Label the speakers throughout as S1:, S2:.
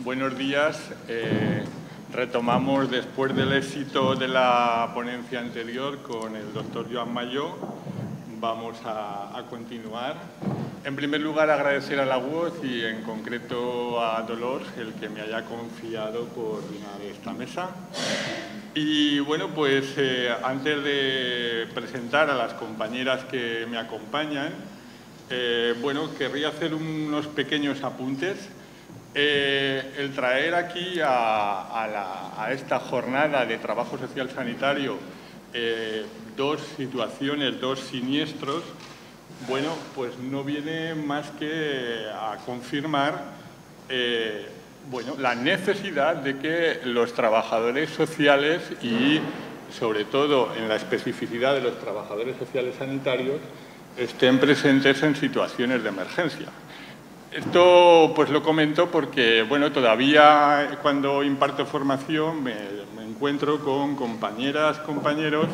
S1: Buenos días. Retomamos después del éxito de la ponencia anterior con el doctor Joan Mayó. Vamos a continuar. En primer lugar, agradecer a la UOC y en concreto a Dolors el que me haya confiado coordinar esta mesa. Y bueno, pues antes de presentar a las compañeras que me acompañan, querría hacer unos pequeños apuntes. El traer aquí a esta jornada de trabajo social sanitario dos situaciones, dos siniestros, bueno, pues no viene más que a confirmar la necesidad de que los trabajadores sociales y, sobre todo, en la especificidad de los trabajadores sociales sanitarios, estén presentes en situaciones de emergencia. Esto pues lo comento porque, bueno, todavía cuando imparto formación me encuentro con compañeras, compañeros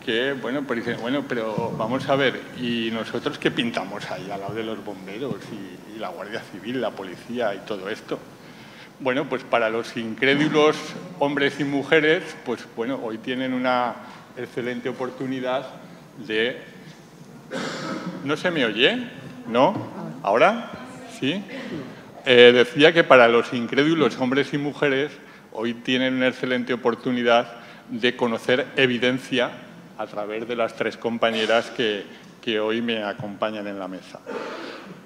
S1: que, bueno, pues dicen, bueno, pero vamos a ver, ¿y nosotros qué pintamos ahí al lado de los bomberos y la Guardia Civil, la policía y todo esto? Bueno, pues para los incrédulos hombres y mujeres, pues bueno, hoy tienen una excelente oportunidad de... ¿No se me oye? ¿No? ¿Ahora? ¿Sí? Decía que para los incrédulos hombres y mujeres hoy tienen una excelente oportunidad de conocer evidencia a través de las tres compañeras que hoy me acompañan en la mesa.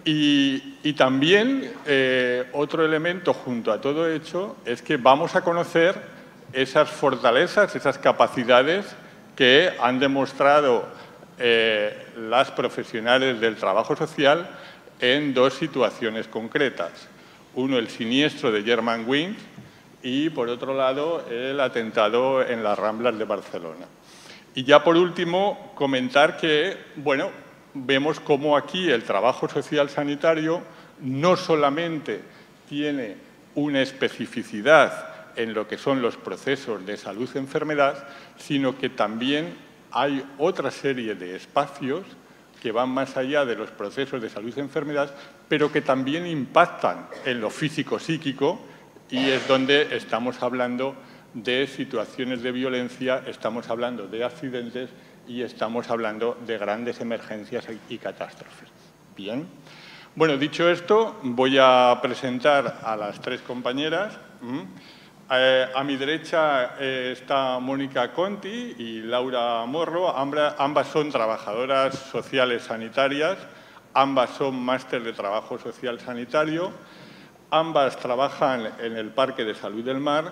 S1: Y también otro elemento junto a todo hecho es que vamos a conocer esas fortalezas, esas capacidades que han demostrado las profesionales del trabajo social en dos situaciones concretas. Uno, el siniestro de Germanwings y, por otro lado, el atentado en las Ramblas de Barcelona. Y ya por último, comentar que, bueno, vemos cómo aquí el trabajo social sanitario no solamente tiene una especificidad en lo que son los procesos de salud-enfermedad, sino que también hay otra serie de espacios que van más allá de los procesos de salud-enfermedad, pero que también impactan en lo físico-psíquico, y es donde estamos hablando de situaciones de violencia, estamos hablando de accidentes y estamos hablando de grandes emergencias y catástrofes. Bien. Bueno, dicho esto, voy a presentar a las tres compañeras. A mi derecha está Mónica Conti y Laura Morro. Ambas son trabajadoras sociales sanitarias, ambas son máster de trabajo social sanitario, ambas trabajan en el Parque de Salud del Mar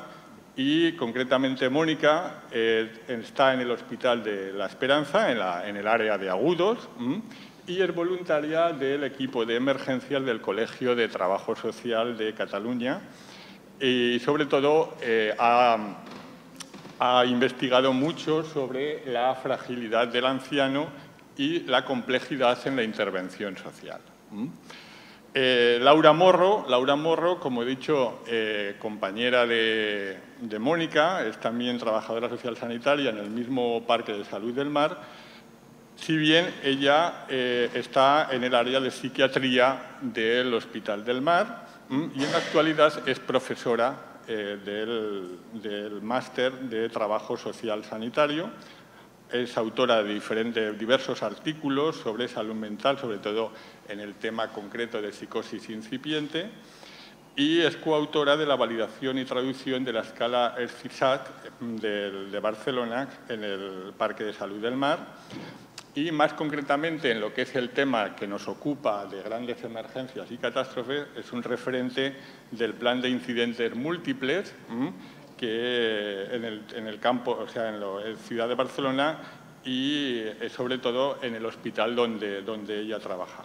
S1: y, concretamente, Mónica está en el Hospital de la Esperanza, en el área de agudos, y es voluntaria del equipo de emergencias del Colegio de Trabajo Social de Cataluña. Y, sobre todo, ha investigado mucho sobre la fragilidad del anciano y la complejidad en la intervención social. Laura Morro, como he dicho, compañera de Mónica, es también trabajadora social sanitaria en el mismo Parque de Salud del Mar, si bien ella está en el área de psiquiatría del Hospital del Mar, y en la actualidad es profesora del máster de Trabajo Social Sanitario. Es autora de diversos artículos sobre salud mental, sobre todo en el tema concreto de psicosis incipiente, y es coautora de la validación y traducción de la escala ERCISAT de Barcelona en el Parque de Salud del Mar. Y, más concretamente, en lo que es el tema que nos ocupa de grandes emergencias y catástrofes, es un referente del plan de incidentes múltiples que en el campo, o sea, en la ciudad de Barcelona y, sobre todo, en el hospital donde ella trabaja.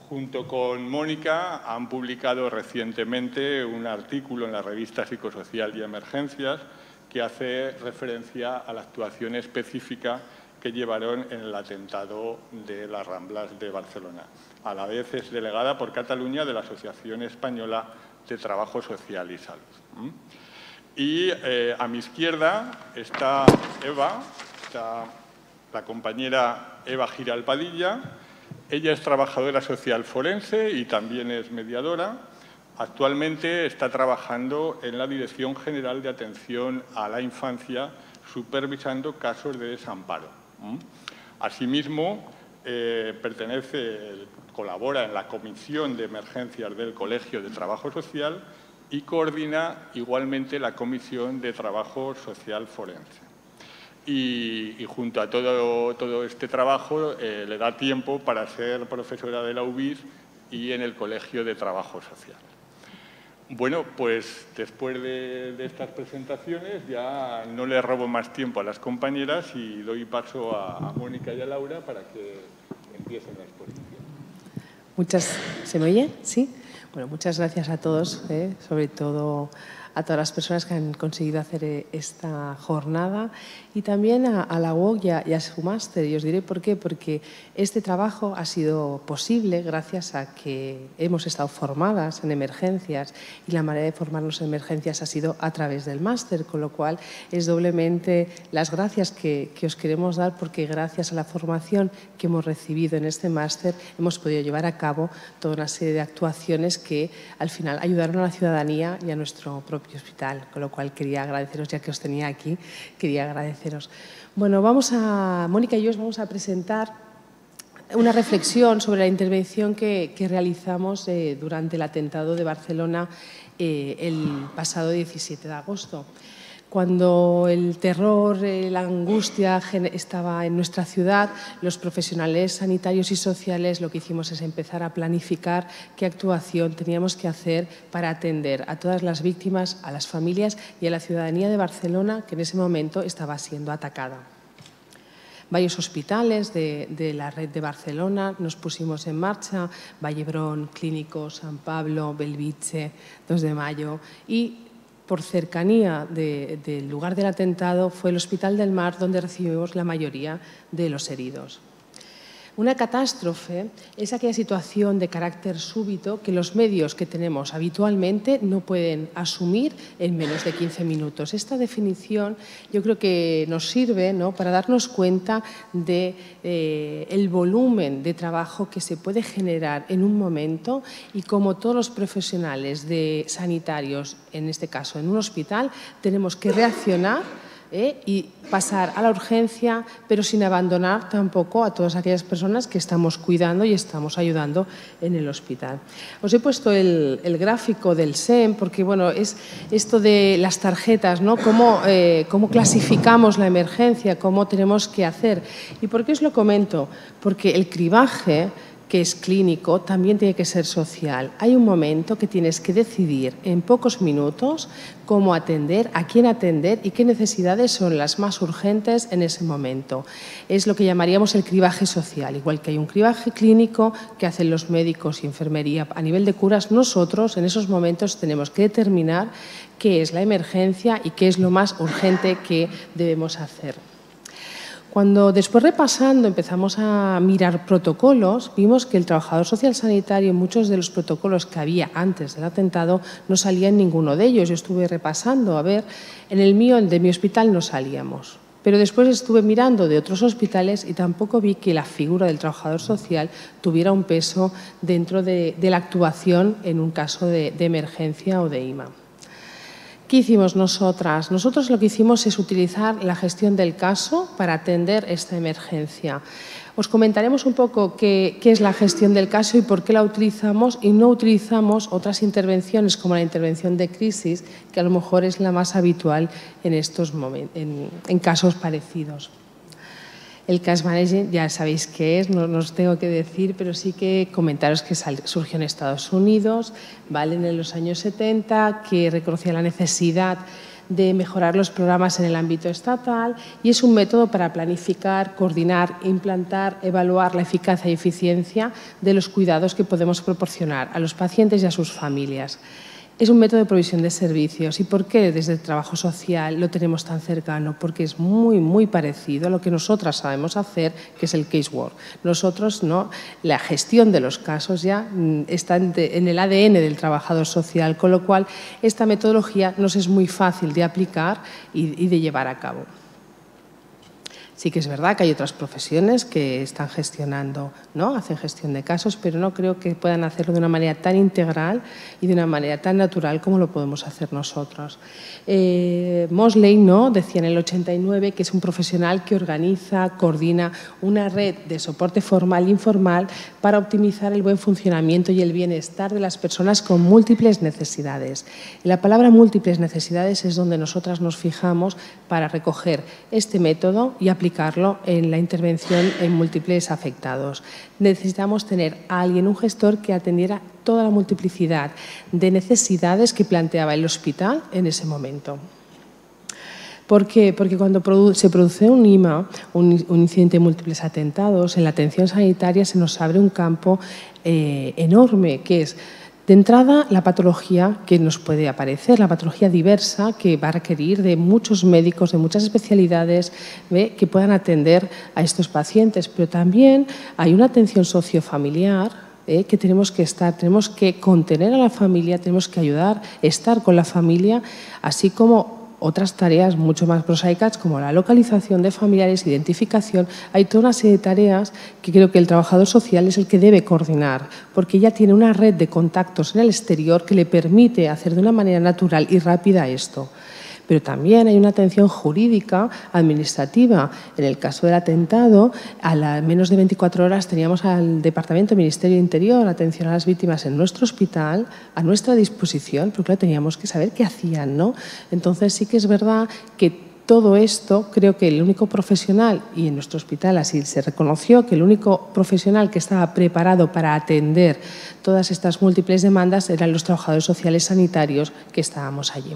S1: Junto con Mónica han publicado recientemente un artículo en la revista Psicosocial y Emergencias que hace referencia a la actuación específica que llevaron en el atentado de las Ramblas de Barcelona. A la vez es delegada por Cataluña de la Asociación Española de Trabajo Social y Salud. Y a mi izquierda está Eva, está la compañera Eva Giral Padilla. Ella es trabajadora social forense y también es mediadora. Actualmente está trabajando en la Dirección General de Atención a la Infancia, supervisando casos de desamparo. Asimismo, colabora en la Comisión de Emergencias del Colegio de Trabajo Social y coordina igualmente la Comisión de Trabajo Social Forense. Y junto a todo este trabajo le da tiempo para ser profesora de la UBIS y en el Colegio de Trabajo Social. Bueno, pues después de estas presentaciones ya no le robo más tiempo a las compañeras y doy paso a Mónica y a Laura para que empiecen la exposición.
S2: ¿Se me oye? ¿Sí? Bueno, muchas gracias a todos, sobre todo a todas las personas que han conseguido hacer esta jornada y también a la UOC y a su máster. Y os diré por qué. Porque este trabajo ha sido posible gracias a que hemos estado formadas en emergencias y la manera de formarnos en emergencias ha sido a través del máster, con lo cual es doblemente las gracias que os queremos dar porque gracias a la formación que hemos recibido en este máster hemos podido llevar a cabo toda una serie de actuaciones que al final ayudaron a la ciudadanía y a nuestro propio hospital, con lo cual quería agradeceros, ya que os tenía aquí, quería agradeceros. Bueno, Mónica y yo os vamos a presentar una reflexión sobre la intervención que realizamos durante el atentado de Barcelona el pasado 17 de agosto. Cuando el terror, la angustia estaba en nuestra ciudad, los profesionales sanitarios y sociales lo que hicimos es empezar a planificar qué actuación teníamos que hacer para atender a todas las víctimas, a las familias y a la ciudadanía de Barcelona que en ese momento estaba siendo atacada. Varios hospitales de la red de Barcelona nos pusimos en marcha, Vallebrón, Clínico, San Pablo, Belvitge, 2 de Mayo y por cercanía del lugar del atentado fue el Hospital del Mar donde recibimos la mayoría de los heridos. Una catástrofe es aquella situación de carácter súbito que los medios que tenemos habitualmente no pueden asumir en menos de 15 minutos. Esta definición yo creo que nos sirve, ¿no?, para darnos cuenta del volumen de trabajo que se puede generar en un momento y cómo todos los profesionales sanitarios, en este caso en un hospital, tenemos que reaccionar y pasar a la urgencia, pero sin abandonar tampoco a todas aquellas personas que estamos cuidando y estamos ayudando en el hospital. Os he puesto el gráfico del SEM porque bueno, es esto de las tarjetas, ¿no? Cómo clasificamos la emergencia, cómo tenemos que hacer. ¿Y por qué os lo comento? Porque el cribaje, que es clínico, también tiene que ser social. Hay un momento que tienes que decidir en pocos minutos cómo atender, a quién atender y qué necesidades son las más urgentes en ese momento. Es lo que llamaríamos el cribaje social. Igual que hay un cribaje clínico que hacen los médicos y enfermería a nivel de curas, nosotros en esos momentos tenemos que determinar qué es la emergencia y qué es lo más urgente que debemos hacer. Cuando después repasando empezamos a mirar protocolos, vimos que el trabajador social sanitario, muchos de los protocolos que había antes del atentado, no salía en ninguno de ellos. Yo estuve repasando, a ver, en el mío, de mi hospital no salíamos. Pero después estuve mirando de otros hospitales y tampoco vi que la figura del trabajador social tuviera un peso dentro de la actuación en un caso de emergencia o de IMA. ¿Qué hicimos nosotras? Nosotros lo que hicimos es utilizar la gestión del caso para atender esta emergencia. Os comentaremos un poco qué es la gestión del caso y por qué la utilizamos y no utilizamos otras intervenciones como la intervención de crisis, que a lo mejor es la más habitual en estos momentos, en casos parecidos. El Cash Management ya sabéis qué es, no os tengo que decir, pero sí que comentaros que surgió en Estados Unidos, ¿vale?, en los años 70, que reconocía la necesidad de mejorar los programas en el ámbito estatal y es un método para planificar, coordinar, implantar, evaluar la eficacia y eficiencia de los cuidados que podemos proporcionar a los pacientes y a sus familias. Es un método de provisión de servicios. ¿Y por qué desde el trabajo social lo tenemos tan cercano? Porque es muy, muy parecido a lo que nosotras sabemos hacer, que es el casework. Nosotros, ¿no?, la gestión de los casos ya está en el ADN del trabajador social, con lo cual esta metodología nos es muy fácil de aplicar y de llevar a cabo. Sí que es verdad que hay otras profesiones que están gestionando, ¿no? Hacen gestión de casos, pero no creo que puedan hacerlo de una manera tan integral y de una manera tan natural como lo podemos hacer nosotros. Mosley, ¿no?, decía en el 89 que es un profesional que organiza, coordina una red de soporte formal e informal para optimizar el buen funcionamiento y el bienestar de las personas con múltiples necesidades. Y la palabra múltiples necesidades es donde nosotras nos fijamos para recoger este método y aplicarlo en la intervención en múltiples afectados. Necesitamos tener a alguien, un gestor, que atendiera toda la multiplicidad de necesidades que planteaba el hospital en ese momento. ¿Por qué? Porque cuando se produce un IMA, un incidente de múltiples atentados, en la atención sanitaria se nos abre un campo enorme, que es, de entrada, la patología que nos puede aparecer, la patología diversa que va a requerir de muchos médicos, de muchas especialidades que puedan atender a estos pacientes. Pero también hay una atención sociofamiliar que tenemos que contener a la familia, tenemos que ayudar, estar con la familia, así como otras tareas mucho más prosaicas como la localización de familiares, identificación. Hay toda una serie de tareas que creo que el trabajador social es el que debe coordinar, porque ya tiene una red de contactos en el exterior que le permite hacer de una manera natural y rápida esto. Pero también hay una atención jurídica, administrativa. En el caso del atentado, a menos de 24 horas teníamos al Departamento del Ministerio del Interior, atención a las víctimas en nuestro hospital, a nuestra disposición, porque claro, teníamos que saber qué hacían, ¿no? Entonces sí que es verdad que todo esto, creo que el único profesional, y en nuestro hospital así se reconoció, que el único profesional que estaba preparado para atender todas estas múltiples demandas eran los trabajadores sociales sanitarios que estábamos allí.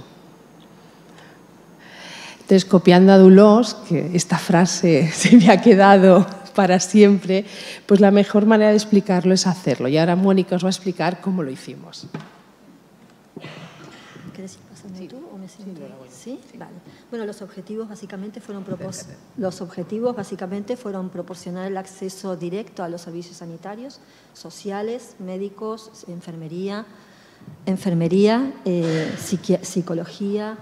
S2: Entonces, copiando a Dulós, que esta frase se me ha quedado para siempre, pues la mejor manera de explicarlo es hacerlo. Y ahora Mónica os va a explicar cómo lo hicimos.
S3: ¿Quieres ir pasando tú o me siento? ¿Sí? Vale. Bueno, los objetivos básicamente fueron proporcionar el acceso directo a los servicios sanitarios, sociales, médicos, enfermería, psicología,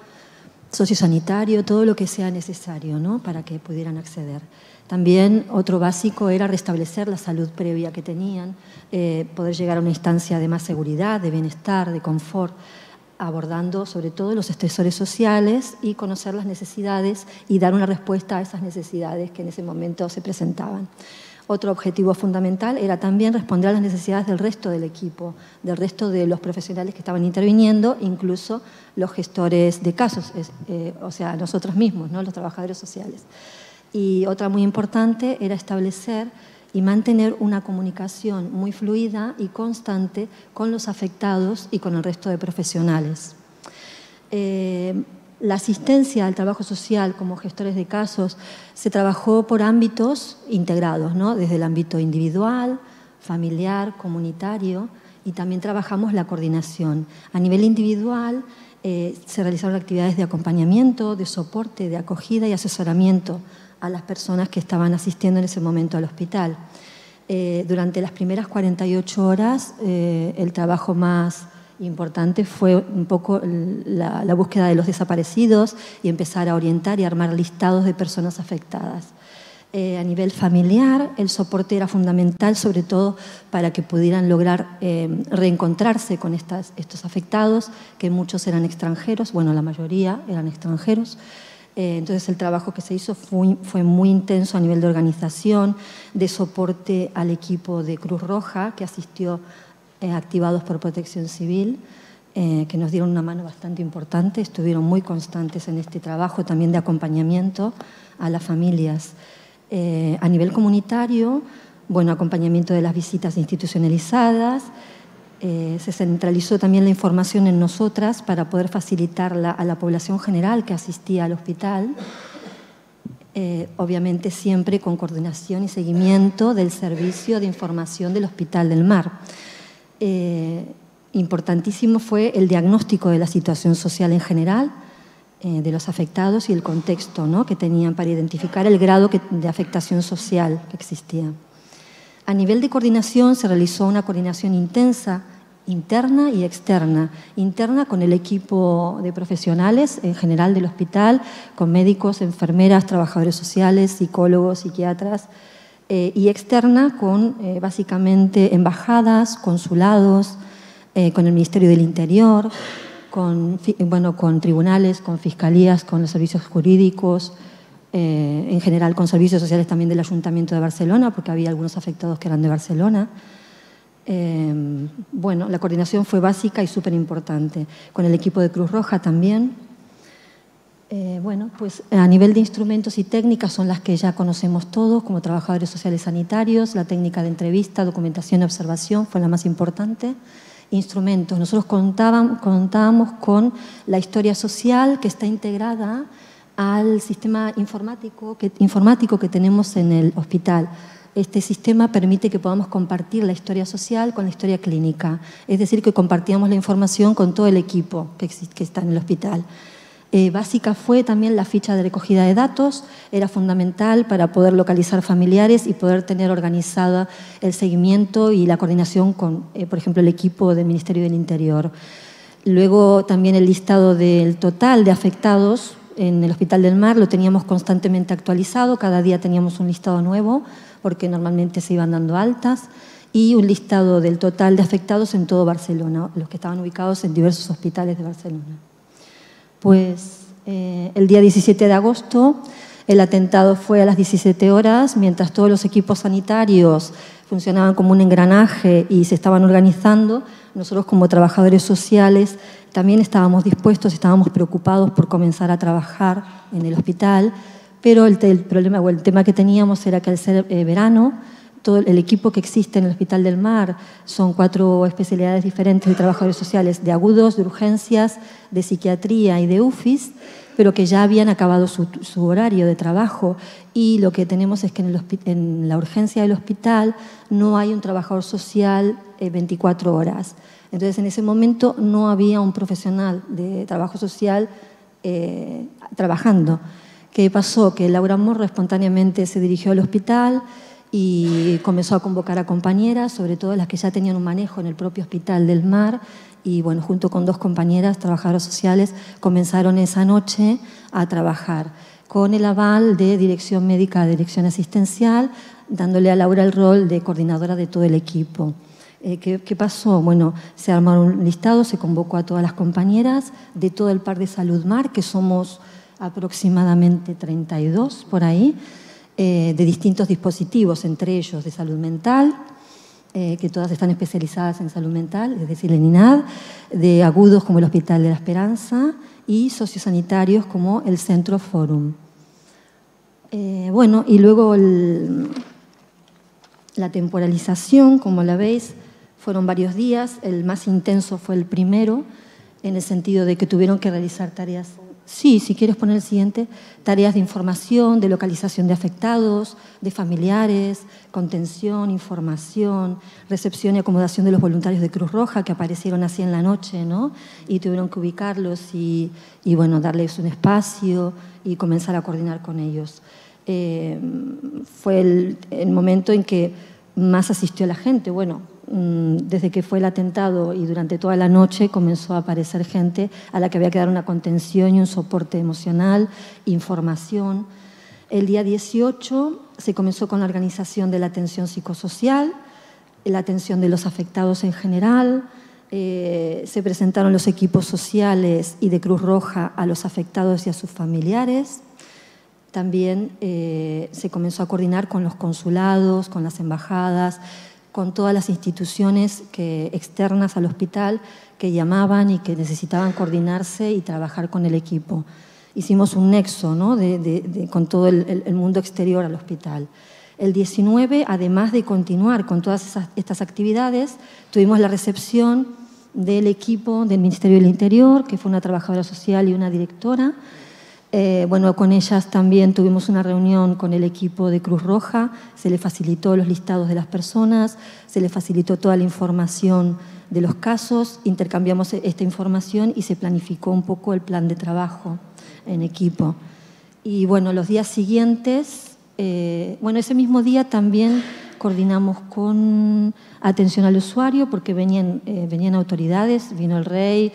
S3: sociosanitario, todo lo que sea necesario, ¿no?, para que pudieran acceder. También otro básico era restablecer la salud previa que tenían, poder llegar a una instancia de más seguridad, de bienestar, de confort, abordando sobre todo los estresores sociales y conocer las necesidades y dar una respuesta a esas necesidades que en ese momento se presentaban. Otro objetivo fundamental era también responder a las necesidades del resto del equipo, del resto de los profesionales que estaban interviniendo, incluso los gestores de casos, o sea, nosotros mismos, ¿no?, los trabajadores sociales. Y otra muy importante era establecer y mantener una comunicación muy fluida y constante con los afectados y con el resto de profesionales. La asistencia al trabajo social como gestores de casos se trabajó por ámbitos integrados, ¿no?, desde el ámbito individual, familiar, comunitario, y también trabajamos la coordinación. A nivel individual se realizaron actividades de acompañamiento, de soporte, de acogida y asesoramiento a las personas que estaban asistiendo en ese momento al hospital. Durante las primeras 48 horas el trabajo más importante fue un poco la búsqueda de los desaparecidos y empezar a orientar y armar listados de personas afectadas. A nivel familiar, el soporte era fundamental, sobre todo para que pudieran lograr reencontrarse con estos afectados, que muchos eran extranjeros, bueno, la mayoría eran extranjeros. Entonces el trabajo que se hizo fue muy intenso a nivel de organización, de soporte al equipo de Cruz Roja, que asistió activados por Protección Civil, que nos dieron una mano bastante importante, estuvieron muy constantes en este trabajo, también de acompañamiento a las familias. A nivel comunitario, bueno, acompañamiento de las visitas institucionalizadas, se centralizó también la información en nosotras para poder facilitarla a la población general que asistía al hospital, obviamente siempre con coordinación y seguimiento del servicio de información del Hospital del Mar. Importantísimo fue el diagnóstico de la situación social en general, de los afectados y el contexto, ¿no?, que tenían para identificar el grado de afectación social que existía. A nivel de coordinación se realizó una coordinación intensa interna y externa. Interna con el equipo de profesionales en general del hospital, con médicos, enfermeras, trabajadores sociales, psicólogos, psiquiatras, y externa con básicamente embajadas, consulados, con el Ministerio del Interior, con tribunales, con fiscalías, con los servicios jurídicos, en general con servicios sociales también del Ayuntamiento de Barcelona, porque había algunos afectados que eran de Barcelona. La coordinación fue básica y súper importante. Con el equipo de Cruz Roja también. Pues a nivel de instrumentos y técnicas son las que ya conocemos todos, como trabajadores sociales sanitarios, la técnica de entrevista, documentación y observación fue la más importante. Instrumentos. Nosotros contábamos con la historia social que está integrada al sistema informático que tenemos en el hospital. Este sistema permite que podamos compartir la historia social con la historia clínica. Es decir, que compartíamos la información con todo el equipo que está en el hospital. Básica fue también la ficha de recogida de datos, era fundamental para poder localizar familiares y poder tener organizada el seguimiento y la coordinación con, por ejemplo, el equipo del Ministerio del Interior. Luego también el listado del total de afectados en el Hospital del Mar lo teníamos constantemente actualizado, cada día teníamos un listado nuevo porque normalmente se iban dando altas, y un listado del total de afectados en todo Barcelona, los que estaban ubicados en diversos hospitales de Barcelona. Pues el día 17 de agosto el atentado fue a las 17 horas, mientras todos los equipos sanitarios funcionaban como un engranaje y se estaban organizando, nosotros como trabajadores sociales también estábamos dispuestos, estábamos preocupados por comenzar a trabajar en el hospital, pero el problema o el tema que teníamos era que al ser verano, todo el equipo que existe en el Hospital del Mar son 4 especialidades diferentes de trabajadores sociales, de agudos, de urgencias, de psiquiatría y de UFIs, pero que ya habían acabado su horario de trabajo, y lo que tenemos es que en la urgencia del hospital no hay un trabajador social 24 horas. Entonces, en ese momento no había un profesional de trabajo social trabajando. ¿Qué pasó? Que Laura Morro espontáneamente se dirigió al hospital y comenzó a convocar a compañeras, sobre todo las que ya tenían un manejo en el propio Hospital del Mar, y bueno, junto con 2 compañeras trabajadoras sociales comenzaron esa noche a trabajar con el aval de Dirección Médica, Dirección Asistencial, dándole a Laura el rol de coordinadora de todo el equipo. ¿Qué pasó? Bueno, se armaron un listado, se convocó a todas las compañeras de todo el Parc de Salud Mar, que somos aproximadamente 32 por ahí, de distintos dispositivos, entre ellos de salud mental, que todas están especializadas en salud mental, es decir, el INAD, de agudos como el Hospital de la Esperanza y sociosanitarios como el Centro Forum. Y luego la temporalización, como la veis, fueron varios días. El más intenso fue el primero, en el sentido de que tuvieron que realizar tareas. Sí, si quieres poner el siguiente, tareas de información, de localización de afectados, de familiares, contención, información, recepción y acomodación de los voluntarios de Cruz Roja que aparecieron así en la noche, ¿no? Y tuvieron que ubicarlos y darles un espacio y comenzar a coordinar con ellos. Fue el momento en que más asistió la gente. Desde que fue el atentado y durante toda la noche comenzó a aparecer gente a la que había que dar una contención y un soporte emocional, información. El día 18 se comenzó con la organización de la atención psicosocial, la atención de los afectados en general, se presentaron los equipos sociales y de Cruz Roja a los afectados y a sus familiares. También se comenzó a coordinar con los consulados, con las embajadas, con todas las instituciones externas al hospital que llamaban y que necesitaban coordinarse y trabajar con el equipo. Hicimos un nexo, ¿no? con todo el mundo exterior al hospital. El 19, además de continuar con todas estas actividades, tuvimos la recepción del equipo del Ministerio del Interior, que fue una trabajadora social y una directora. Con ellas también tuvimos una reunión con el equipo de Cruz Roja, se le facilitó los listados de las personas, se le facilitó toda la información de los casos, intercambiamos esta información y se planificó un poco el plan de trabajo en equipo. Y los días siguientes, ese mismo día también coordinamos con atención al usuario porque venían autoridades, vino el rey,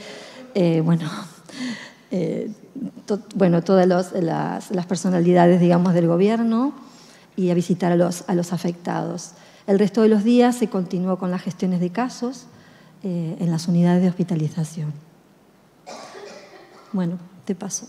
S3: todas las personalidades, digamos, del gobierno y a visitar a los afectados. El resto de los días se continuó con las gestiones de casos en las unidades de hospitalización. Bueno, te paso.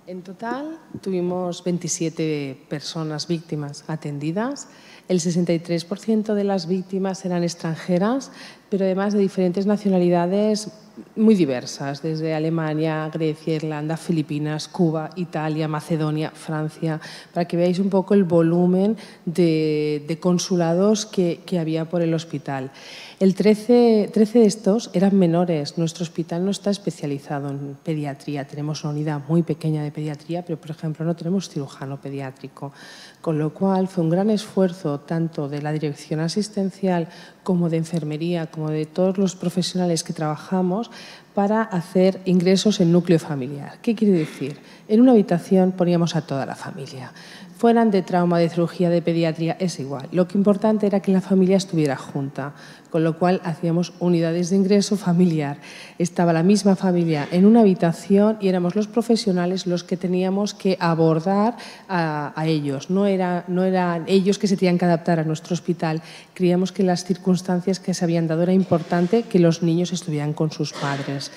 S2: En total tuvimos 27 personas víctimas atendidas. El 63% de las víctimas eran extranjeras, pero además de diferentes nacionalidades muy diversas, desde Alemania, Grecia, Irlanda, Filipinas, Cuba, Italia, Macedonia, Francia, para que veáis un poco el volumen de consulados que había por el hospital. 13 de estos eran menores. Nuestro hospital no está especializado en pediatría. Tenemos una unidad muy pequeña de pediatría, pero, por ejemplo, no tenemos cirujano pediátrico. Con lo cual, fue un gran esfuerzo tanto de la dirección asistencial como de enfermería, como de todos los profesionales que trabajamos para hacer ingresos en núcleo familiar. ¿Qué quiere decir? En una habitación poníamos a toda la familia. Fueran de trauma, de cirugía, de pediatría, es igual. Lo que importante era que la familia estuviera junta, con lo cual hacíamos unidades de ingreso familiar. Estaba la misma familia en una habitación y éramos los profesionales los que teníamos que abordar a ellos. No eran ellos que se tenían que adaptar a nuestro hospital. Creíamos que las circunstancias que se habían dado era importante que los niños estuvieran con sus padres.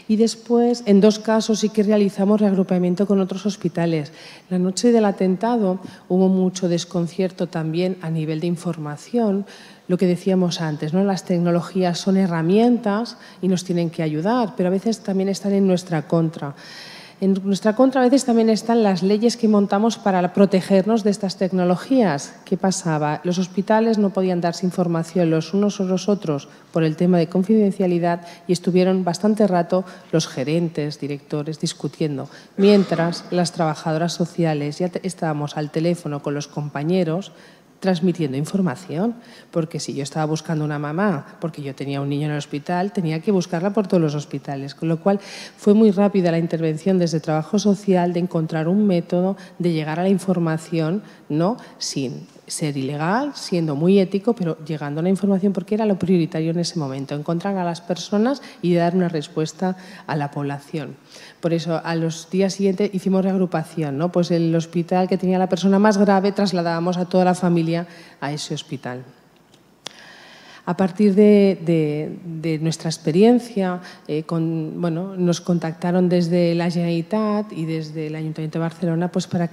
S2: Y después, en 2 casos, sí que realizamos reagrupamiento con otros hospitales. La noche del atentado hubo mucho desconcierto también a nivel de información. Lo que decíamos antes, ¿no? Las tecnologías son herramientas y nos tienen que ayudar, pero a veces también están en nuestra contra. En nuestra contra a veces también están las leyes que montamos para protegernos de estas tecnologías. ¿Qué pasaba? Los hospitales no podían darse información los unos o los otros por el tema de confidencialidad y estuvieron bastante rato los gerentes, directores discutiendo, mientras las trabajadoras sociales ya estábamos al teléfono con los compañeros transmitiendo información, porque si yo estaba buscando una mamá, porque yo tenía un niño en el hospital, tenía que buscarla por todos los hospitales, con lo cual fue muy rápida la intervención desde trabajo social de encontrar un método de llegar a la información, no sin ser ilegal, siendo muy ético, pero llegando a la información porque era lo prioritario en ese momento, encontrar a las personas y dar una respuesta a la población. Por eso, a los días siguientes hicimos reagrupación, ¿no? Pues el hospital que tenía la persona más grave trasladábamos a toda la familia a ese hospital. A partir de nuestra experiencia, nos contactaron desde la Generalitat y desde el Ayuntamiento de Barcelona pues, para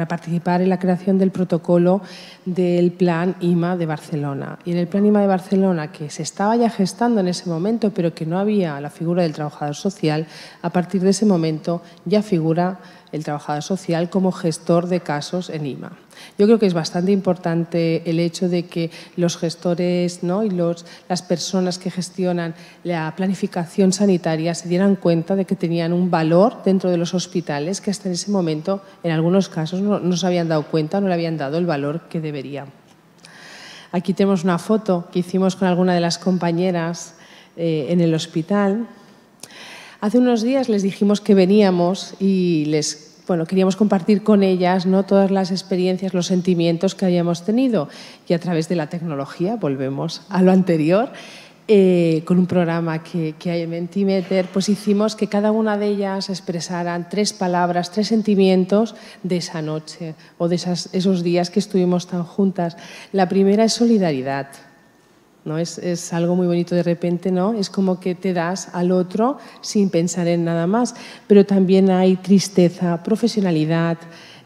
S2: participar en la creación del protocolo del Plan IMA de Barcelona. Y en el Plan IMA de Barcelona, que se estaba ya gestando en ese momento, pero que no había la figura del trabajador social, a partir de ese momento ya figura el trabajador social como gestor de casos en IMA. Yo creo que es bastante importante el hecho de que los gestores, ¿no? y las personas que gestionan la planificación sanitaria se dieran cuenta de que tenían un valor dentro de los hospitales que hasta en ese momento, en algunos casos, no se habían dado cuenta, no le habían dado el valor que deberían. Aquí tenemos una foto que hicimos con alguna de las compañeras en el hospital. Hace unos días les dijimos que veníamos y queríamos compartir con ellas, ¿no? todas las experiencias, los sentimientos que habíamos tenido. Y a través de la tecnología, volvemos a lo anterior, con un programa que hay en Mentimeter, pues hicimos que cada una de ellas expresaran 3 palabras, 3 sentimientos de esa noche o de esos días que estuvimos tan juntas. La primera es solidaridad. ¿No? Es algo muy bonito de repente, ¿no? Es como que te das al otro sin pensar en nada más, pero también hay tristeza, profesionalidad,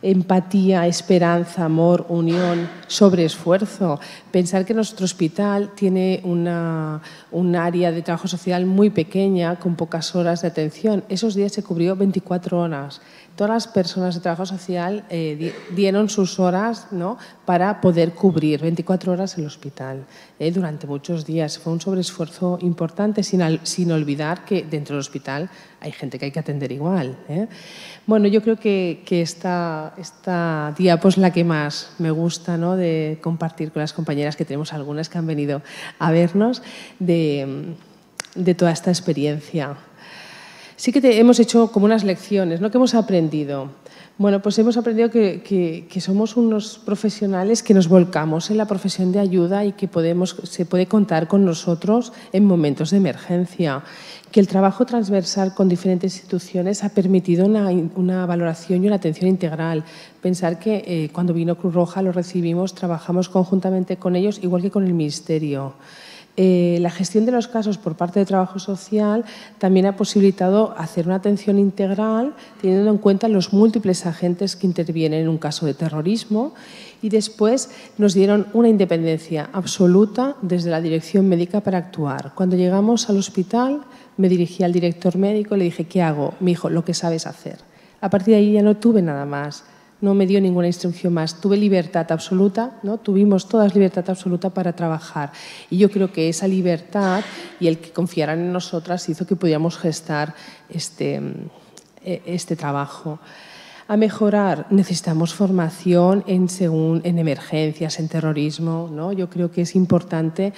S2: empatía, esperanza, amor, unión, sobreesfuerzo. Pensar que nuestro hospital tiene un área de trabajo social muy pequeña, con pocas horas de atención. Esos días se cubrió 24 horas. Todas las personas de trabajo social dieron sus horas, ¿no? para poder cubrir 24 horas el hospital durante muchos días. Fue un sobreesfuerzo importante, sin olvidar que dentro del hospital hay gente que hay que atender igual. Bueno, yo creo que esta diapo es la que más me gusta, ¿no? de compartir con las compañeras, que tenemos algunas que han venido a vernos, de toda esta experiencia. Sí que hemos hecho como unas lecciones, ¿no? ¿Qué hemos aprendido? Bueno, pues hemos aprendido que somos unos profesionales que nos volcamos en la profesión de ayuda y que se puede contar con nosotros en momentos de emergencia, que el trabajo transversal con diferentes instituciones ha permitido una valoración y una atención integral. Pensar que cuando vino Cruz Roja lo recibimos, trabajamos conjuntamente con ellos, igual que con el Ministerio. La gestión de los casos por parte de Trabajo Social también ha posibilitado hacer una atención integral teniendo en cuenta los múltiples agentes que intervienen en un caso de terrorismo, y después nos dieron una independencia absoluta desde la dirección médica para actuar. Cuando llegamos al hospital me dirigí al director médico y le dije: ¿qué hago? Me dijo: lo que sabes hacer. A partir de ahí ya no tuve nada más. No me dio ninguna instrucción más. Tuve libertad absoluta, ¿no? Tuvimos todas libertad absoluta para trabajar. Y yo creo que esa libertad y el que confiaran en nosotras hizo que pudiéramos gestar este trabajo. A mejorar, necesitamos formación en emergencias, en terrorismo, ¿no? Yo creo que es importante.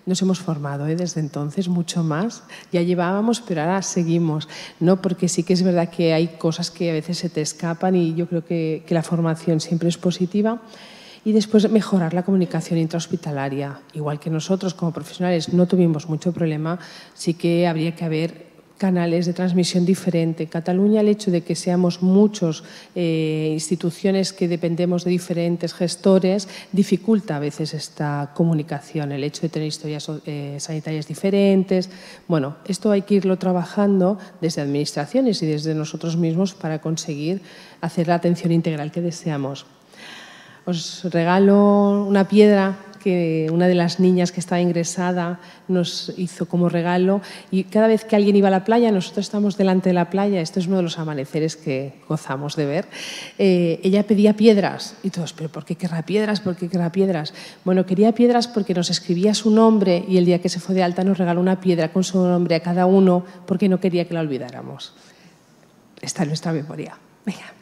S2: Nos hemos formado desde entonces mucho más. Ya llevábamos, pero ahora seguimos, ¿no? Porque sí que es verdad que hay cosas que a veces se te escapan y yo creo que la formación siempre es positiva. Y después mejorar la comunicación intrahospitalaria. Igual que nosotros como profesionales no tuvimos mucho problema, sí que habría que haber canales de transmisión diferente. En Cataluña, el hecho de que seamos muchas instituciones que dependemos de diferentes gestores dificulta a veces esta comunicación, el hecho de tener historias sanitarias diferentes. Bueno, esto hay que irlo trabajando desde administraciones y desde nosotros mismos para conseguir hacer la atención integral que deseamos. Os regalo una piedra que una de las niñas que estaba ingresada nos hizo como regalo, y cada vez que alguien iba a la playa, nosotros estamos delante de la playa, este es uno de los amaneceres que gozamos de ver, ella pedía piedras y todos: ¿pero por qué querrá piedras? ¿Por qué querrá piedras? Bueno, quería piedras porque nos escribía su nombre y el día que se fue de alta nos regaló una piedra con su nombre a cada uno porque no quería que la olvidáramos. Está en nuestra memoria. Venga.